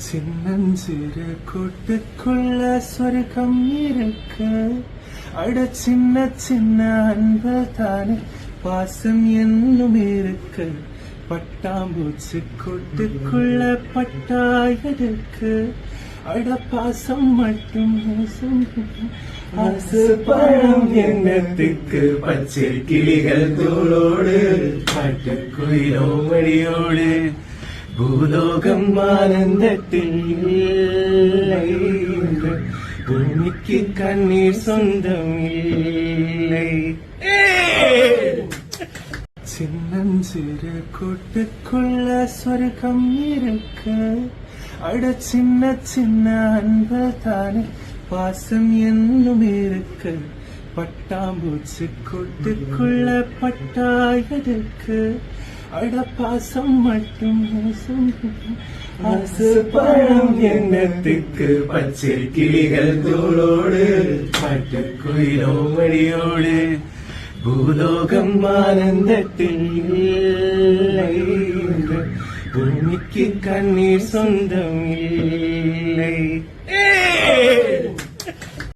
சின்னஞ்சிறு கூட்டுக்குள்ள சொர்க்கம் இருக்கு. அட சின்ன சின்ன அன்பு தானே பாசம் என்னும் இருக்கு. பட்டாம்பூச்சி கூட்டுக்குள்ள பட்டாயிருக்கு. அட பாசம் மட்டும் பழம் எண்ணத்துக்கு பச்சை கிளிகள் தோளோடு பாட்டுக்குயிலோ மடியோடு பூலோகம் ஆனந்தத்தில் இல்லை. பூமிக்கு கண்ணீர் சொந்தம் இல்லை. சின்னஞ்சிறு கூட்டுக்குள்ள சொர்க்கம் இருக்கு. அட சின்ன சின்ன அன்பு தானே பாசம் என்னும் இருக்கு. பட்டாம்பூச்சி கூட்டுக்குள்ள பட்டாயிருக்கு. அட பாசம் மட்டும் பழம் எண்ணத்துக்கு பச்சை கிளிகள் தோளோடு பாட்டுக்குயிலோ மடியோடு பூலோகம் ஆனந்தத்தில் இல்லை. பூமிக்கு கண்ணீர் சொந்தம் இல்லை.